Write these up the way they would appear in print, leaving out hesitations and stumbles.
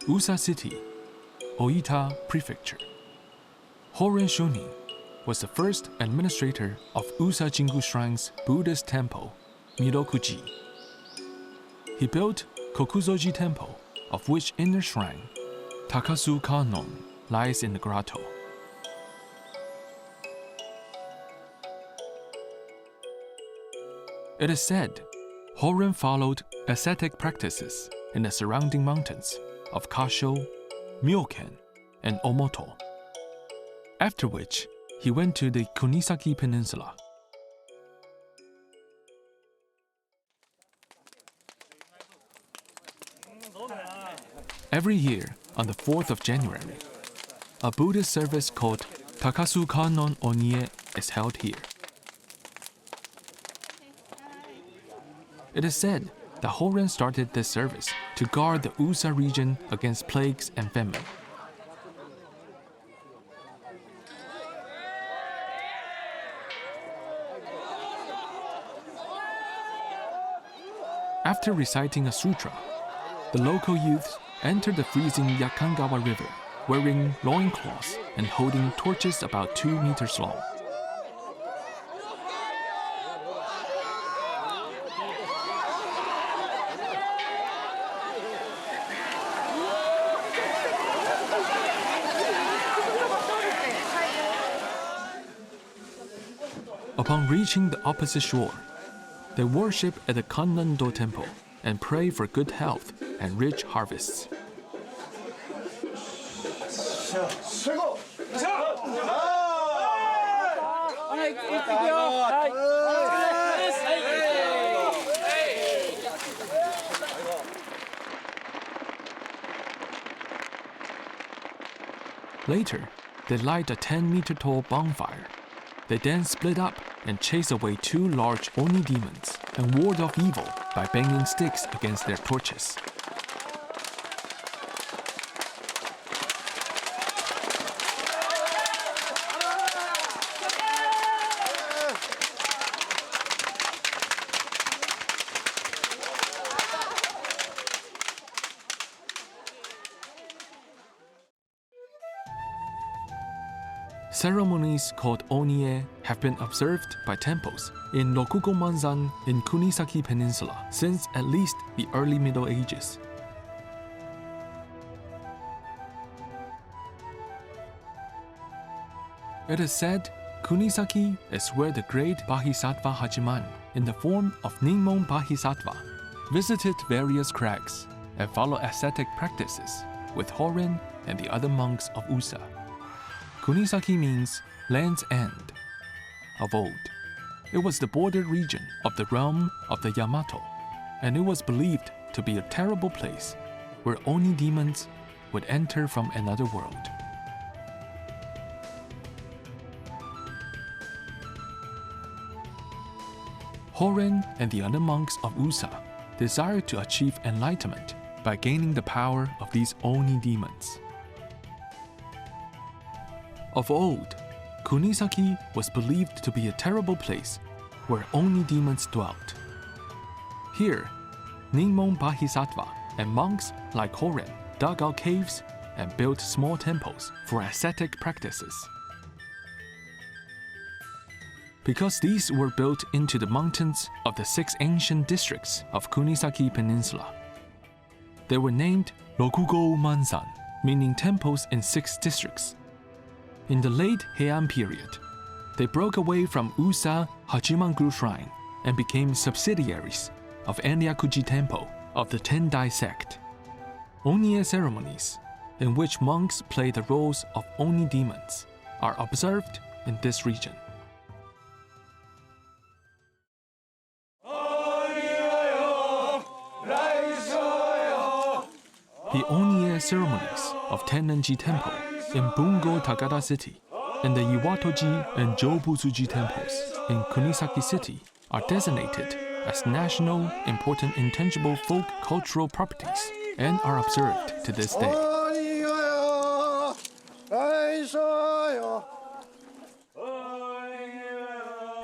Usa City, Oita Prefecture. Horen Shonin was the first administrator of Usa Jingu Shrine's Buddhist temple, Mirokuji. He built Kozui Temple, of which inner shrine, Takasu Kannon, lies in the grotto. It is said Horen followed ascetic practices in the surrounding mountains of Kasho, Myoken, and Omoto, after which he went to the Kunisaki Peninsula. Every year, on the 4th of January, a Buddhist service called Takasu Kannon Onye is held here. It is said that Horen started this service to guard the Usa region against plagues and famine. After reciting a sutra, the local youths entered the freezing Yakangawa River wearing loincloths and holding torches about 2 meters long. Upon reaching the opposite shore, they worship at the Kannon-do Temple and pray for good health and rich harvests. Later, they light a 10-meter-tall bonfire. They then split up and chase away 2 large Oni demons and ward off evil by banging sticks against their torches. Ceremonies called Onie have been observed by temples in Rokugo-manzan in Kunisaki Peninsula since at least the early Middle Ages. It is said Kunisaki is where the great Bodhisattva Hachiman, in the form of Ninmon Bodhisattva, visited various crags and followed ascetic practices with Horen and the other monks of Usa. Kunisaki means land's end. Of old, it was the border region of the realm of the Yamato, and it was believed to be a terrible place where Oni demons would enter from another world. Horen and the other monks of Usa desired to achieve enlightenment by gaining the power of these Oni demons. Of old, Kunisaki was believed to be a terrible place where Oni demons dwelt. Here, Ninmon Bodhisattva and monks like Horen dug out caves and built small temples for ascetic practices. Because these were built into the mountains of the 6 ancient districts of Kunisaki Peninsula, they were named Rokugo-manzan, meaning temples in 6 districts. In the late Heian period, they broke away from Usa Hachiman-guru Shrine and became subsidiaries of Enryakuji Temple of the Tendai sect. Onie ceremonies, in which monks play the roles of Oni demons, are observed in this region. The Onie ceremonies of Tenancy Temple in Bungo Takada City and the Iwatoji and Jobuzuji temples in Kunisaki City are designated as national important intangible folk cultural properties and are observed to this day.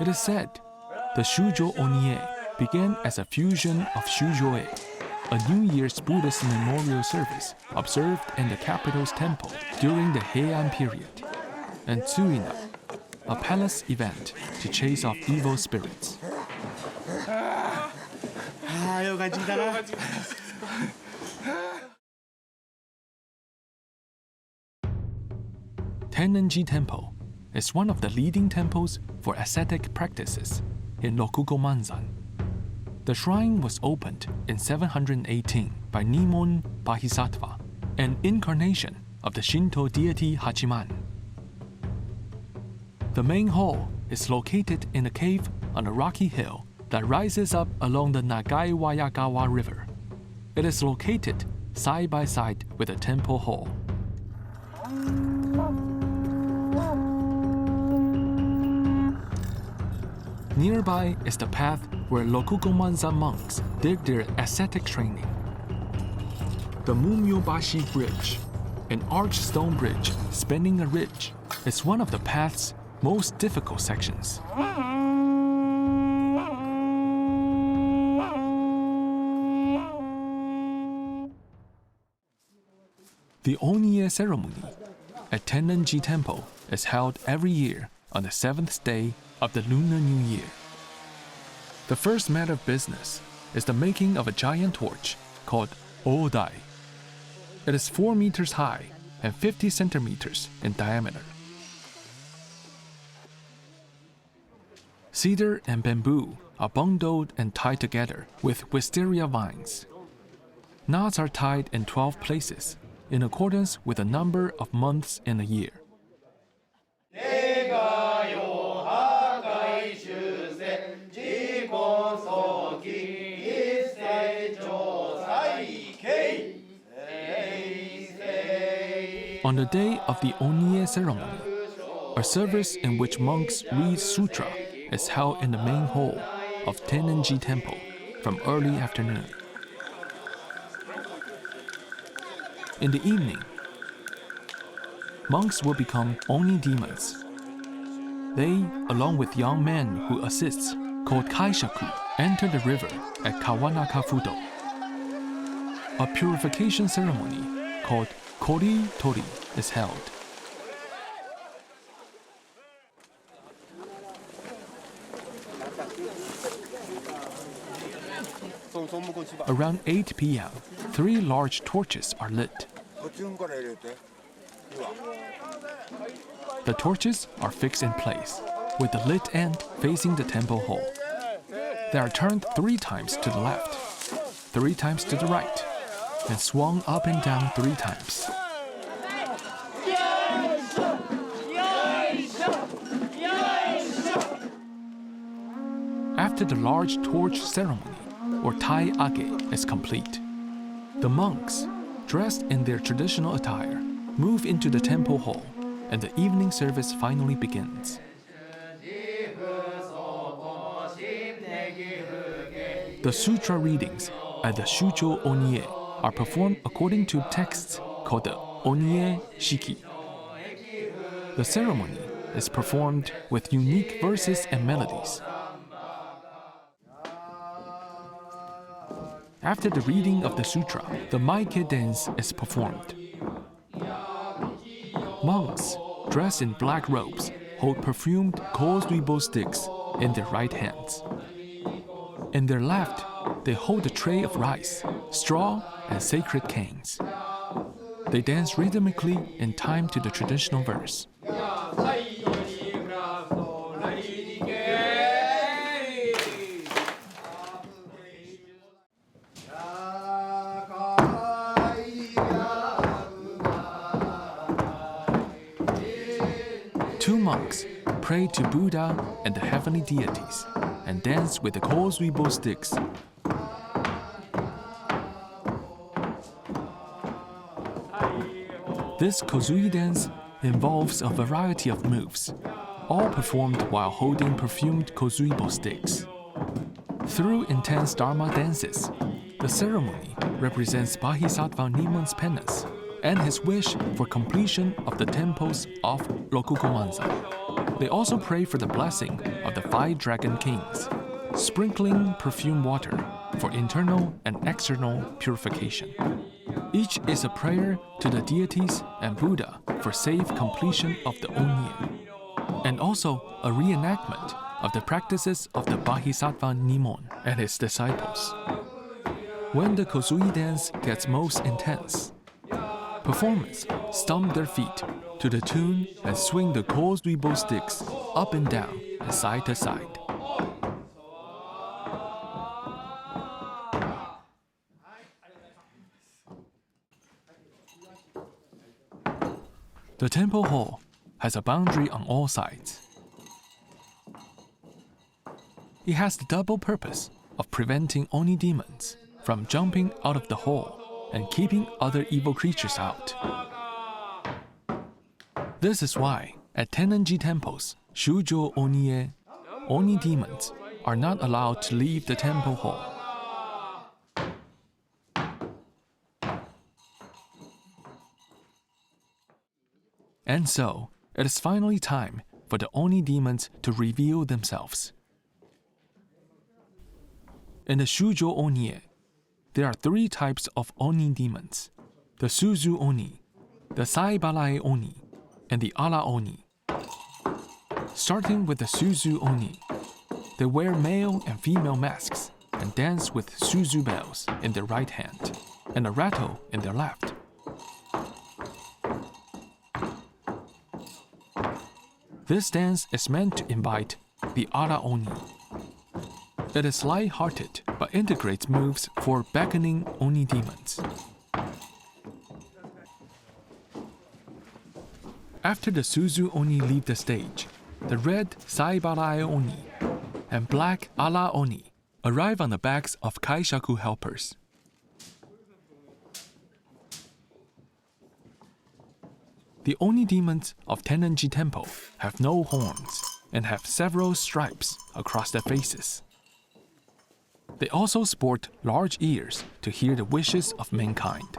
It is said the Shujo Onie began as a fusion of Shujoe, a New Year's Buddhist memorial service observed in the capital's temple during the Heian period, and Tsuina, a palace event to chase off evil spirits. Tenancy Temple is one of the leading temples for ascetic practices in Rokugo Manzan. The shrine was opened in 718 by Nimon Bodhisattva, an incarnation of the Shinto deity Hachiman. The main hall is located in a cave on a rocky hill that rises up along the Nagai-Wayagawa River. It is located side by side with the temple hall. Nearby is the path where Rokugo Manzan monks did their ascetic training. The Mumyobashi Bridge, an arched stone bridge spanning a ridge, is one of the path's most difficult sections. The Onye ceremony at Tenancy Temple is held every year on the 7th day of the Lunar New Year. The first matter of business is the making of a giant torch called Odai. It is 4 meters high and 50 centimeters in diameter. Cedar and bamboo are bundled and tied together with wisteria vines. Knots are tied in 12 places in accordance with the number of months in a year. On the day of the Onye ceremony, a service in which monks read sutra is held in the main hall of Tenancy Temple from early afternoon. In the evening, monks will become Oni demons. They, along with young men who assist, called Kaishaku, enter the river at Kawanaka Fudo. A purification ceremony called Kori Tori is held. Around 8 p.m., 3 large torches are lit. The torches are fixed in place, with the lit end facing the temple hall. They are turned 3 times to the left, 3 times to the right, and swung up and down 3 times. After the large torch ceremony, or tai-age, is complete, the monks, dressed in their traditional attire, move into the temple hall, and the evening service finally begins. The sutra readings at the Shucho Onye are performed according to texts called the Onye Shiki. The ceremony is performed with unique verses and melodies. After the reading of the sutra, the Maike dance is performed. Monks, dressed in black robes, hold perfumed Kozui sticks in their right hands. In their left, they hold a tray of rice, straw, and sacred canes. They dance rhythmically in time to the traditional verse. Two monks pray to Buddha and the heavenly deities and dance with the Kozui sticks. This Kozui dance involves a variety of moves, all performed while holding perfumed Kozui sticks. Through intense Dharma dances, the ceremony represents Bodhisattva Nimon's penance and his wish for completion of the temples of Rokugo Manzan. They also pray for the blessing of the 5 dragon kings, sprinkling perfume water for internal and external purification. Each is a prayer to the deities and Buddha for safe completion of the Onye, and also a reenactment of the practices of the Bodhisattva Nimon and his disciples. When the Kozui Dance gets most intense, performers stomp their feet to the tune and swing the Kozui bow sticks up and down and side to side. The temple hall has a boundary on all sides. It has the double purpose of preventing Oni demons from jumping out of the hall and keeping other evil creatures out. This is why at Tenancy Temples, Shujo Onie, Oni demons are not allowed to leave the temple hall. And so, it is finally time for the Oni demons to reveal themselves. In the Shujo Onie, there are 3 types of Oni demons: the Suzu Oni, the Saibalai Oni, and the Ala Oni. Starting with the Suzu Oni, they wear male and female masks and dance with Suzu bells in their right hand and a rattle in their left. This dance is meant to invite the Ara Oni. It is light-hearted but integrates moves for beckoning Oni demons. After the Suzu Oni leave the stage, the red Saibarai Oni and black Ala Oni arrive on the backs of Kaishaku helpers. The Oni demons of Tenancy Temple have no horns and have several stripes across their faces. They also sport large ears to hear the wishes of mankind.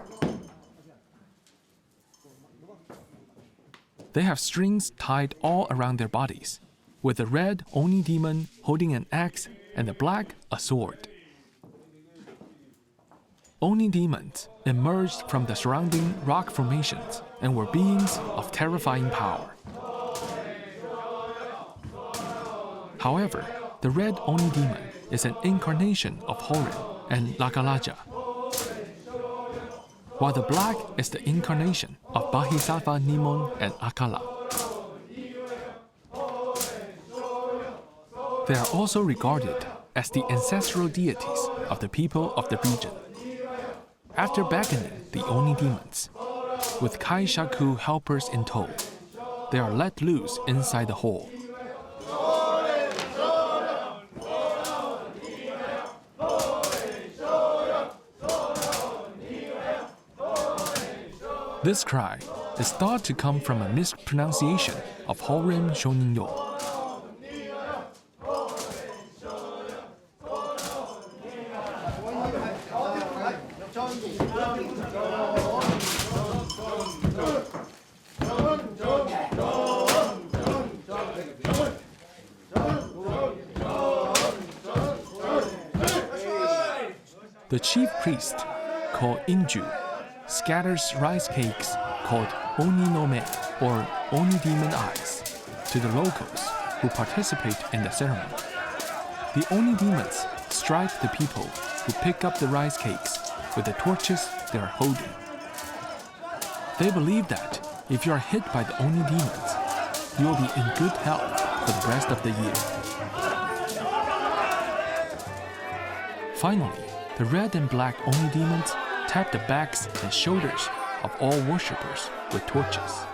They have strings tied all around their bodies, with the red Oni demon holding an axe and the black a sword. Oni demons emerged from the surrounding rock formations and were beings of terrifying power. However, the red Oni demon is an incarnation of Horin and Lakalaja, while the black is the incarnation of Bodhisattva Nimon and Akala. They are also regarded as the ancestral deities of the people of the region. After beckoning the Oni demons, with Kaishaku helpers in tow, they are let loose inside the hall. This cry is thought to come from a mispronunciation of Horin Shoninyo. The chief priest, called Inju, scatters rice cakes called Oni no Me, or Oni demon eyes, to the locals who participate in the ceremony. The Oni demons strike the people who pick up the rice cakes with the torches they are holding. They believe that if you are hit by the Oni demons, you will be in good health for the rest of the year. Finally, the red and black Oni demons tap the backs and shoulders of all worshippers with torches.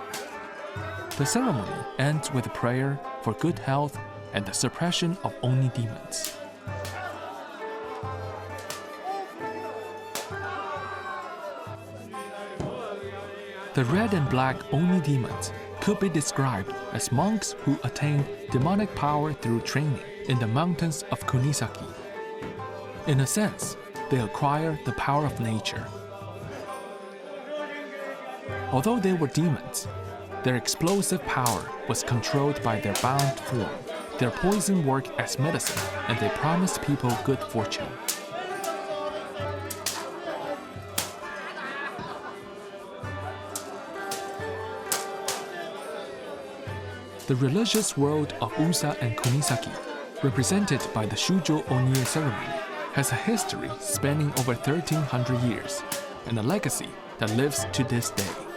The ceremony ends with a prayer for good health and the suppression of Oni demons. The red and black Oni demons could be described as monks who attain demonic power through training in the mountains of Kunisaki. In a sense, they acquire the power of nature. Although they were demons, their explosive power was controlled by their bound form. Their poison worked as medicine, and they promised people good fortune. The religious world of Usa and Kunisaki, represented by the Shujo Onie ceremony, has a history spanning over 1300 years and a legacy that lives to this day.